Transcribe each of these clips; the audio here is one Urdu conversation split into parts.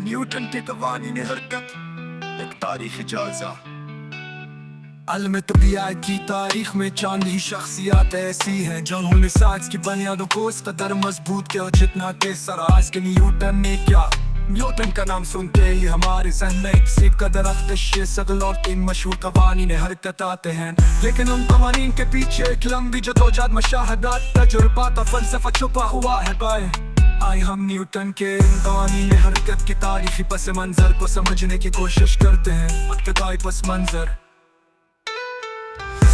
نیوٹن کے قوانین حرکت ایک تاریخی جائزہ۔ علم طبیعت کی تاریخ میں چند ہی شخصیات ایسی ہیں جنہوں نے سائنس کی بنیادوں کو اس قدر مضبوط کیا جتنا کہ سر آئزیک نیوٹن نے کیا۔ نیوٹن کا نام سنتے ہی ہمارے ذہن میں ایک سیب کا درخت، شگل اور تین مشہور قوانین حرکت آتے ہیں، لیکن ان قوانین کے پیچھے ایک لمبی جدوجہد، مشاہدات، تجربات اور فلسفہ چھپا ہوا ہے۔ آئے ہم نیوٹن کے ان قوانین حرکت کی تاریخی پس منظر کو سمجھنے کی کوشش کرتے ہیں۔ ابتدائی پس منظر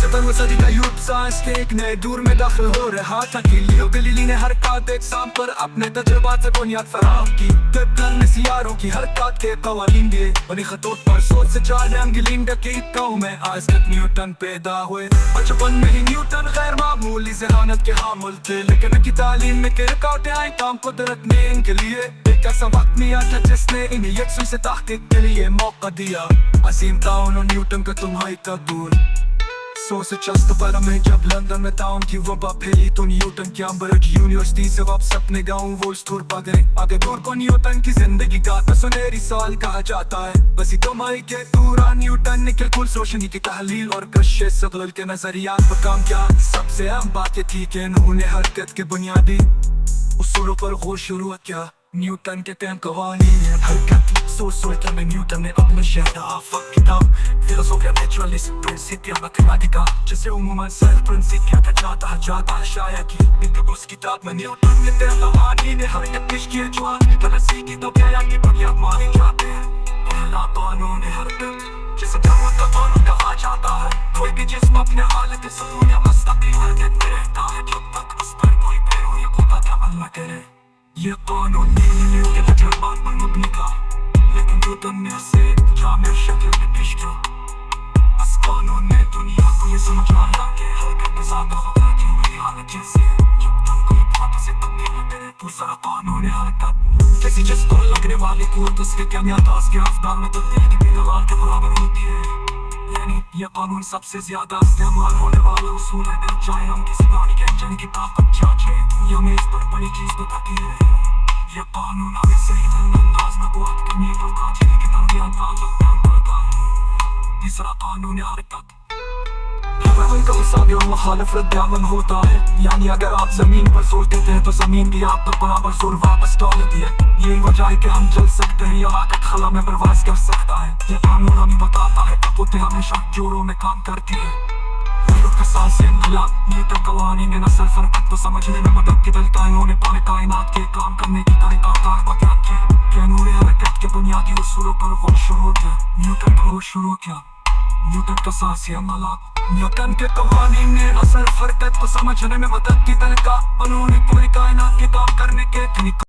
17ویں صدی کا یورپ سائنس کے ایک نئے دور میں داخل ہو رہا تھا۔ گیلیلیو گلیلی نے حرکات اجسام پر اپنے تجربات سے بنیاد فراہم کی۔ کیپلر نے سیاروں کی حرکات کے قوانین دیے، بنی خطوط پر سوچ سے 4 انگلین دقیقوں میں آئزیک نیوٹن پیدا ہوئے۔ بچپن میں ہی نیوٹن غیر معمولی ذہانت کے حامل تھے، لیکن ان کی تعلیم میں رکاوٹیں آئیں۔ کام قدرت نے ان کے لیے ایک ایسا وقت ملا تھا جس نے انہیں یکسوئی سے تحقیق کے لیے موقع دیا۔ عظیم تعاون نیوٹن کا تمہاری قبول 100 سے 64 میں جب لندن میں تعاون کی وبا پھیلی تو نیوٹن کیمبرج یونیورسٹی سے واپس اپنے گاؤں وولسٹور پا گئے۔ آگے دور کو نیوٹن کی زندگی کا سنہری سال کہا جاتا ہے۔ وسیع توانائی کے دوران نیوٹن نے کیلکولس، روشنی کی تحلیل اور کشش شگل کے نظریات پر کام کیا۔ سب سے اہم بات یہ تھی کہ انہوں نے حرکت کے بنیادی اصولوں پر غور شروع کیا۔ نیوٹن کے 3 قوانین حرکت سوچتے میں نیوٹن نے اپنے شہر آفاق کتاب فلسفیا نیچرلس پرنسپیا میتھمیٹیکا، جسے عموماً سیلف پرنسپیا کہا جاتا ہے، شائع کی۔ اس کتاب میں نیوٹن نے 3 قوانین حرکت پیش کیے جو فلسفے کی طبیعت کی بنیاد مانی جاتے ہیں۔ پہلا قانون حرکت، جسے جاوت کا قانون کہا جاتا ہے، کوئی بھی جسم اپنے حالت سکون یا مستقل حرکت میں رہتا ہے جب تک اس پر کوئی بیرونی قوت عمل نہ کرے۔ یہ قانون گیلیلیو کے تجربات پر مبنی تھا، لیکن نیوٹن نے اسے جامع شکل میں پیش کیا۔ اس قانون نے دنیا کو یہ سمجھایا کہ حرکت ذات خدا کی ہوئی حالت جیسی ہے، جب تک کوئی بات اسے تبدیل نہ کرے۔ دوسرا قانون حرکت، کسی جسم پر لگنے والی قوت اس کے کیمیاتی کے افعال میں تبدیلی کی پیداوار کے برابر ہوتی ہے۔ یعنی یہ قانون سب سے زیادہ استعمال ہونے والا اصول ہے، چاہے ہم کسی گاڑی کے انجن کی طاقت جانچیں یا میز پر بڑی چیز بتاتی ہے۔ یہ قانون ہمیں صحیح انداز میں قوت کی نیت اور قاطعی کی درمیان تعلق بیان کرتا ہے۔ تیسرا قانون حرکت، ہوائی کا مساوی اور مخالف رد عمل ہوتا ہے، یعنی اگر آپ زمین پر زور دیتے ہیں تو زمین بھی آپ پر برابر زور واپس ڈالتی ہے۔ یہی وجہ ہے کہ ہم چل سکتے ہیں یا حرکت خلا میں پرواز کر سکتا ہے۔ یہ قانون ہمیں بتاتا ہے کہ قوتیں ہمیشہ جوڑوں میں کام کرتی ہیں۔ اساسی انقلاب، نیوٹن قوانین نے نہ صرف حرکت کو سمجھنے میں مدد کی بلکہ انہوں نے پورے کائنات کے کام کرنے کی طریقہ کار بیان کی کہ انہوں نے حرکت کے بنیادی اصولوں پر غور شروع کیا۔ نیوٹن کا اساسی عملات، نیوٹن کے قوانین نے نہ صرف حرکت کو سمجھنے میں مدد کی بلکہ انہوں نے پوری کائنات کے کام کرنے کے طریقہ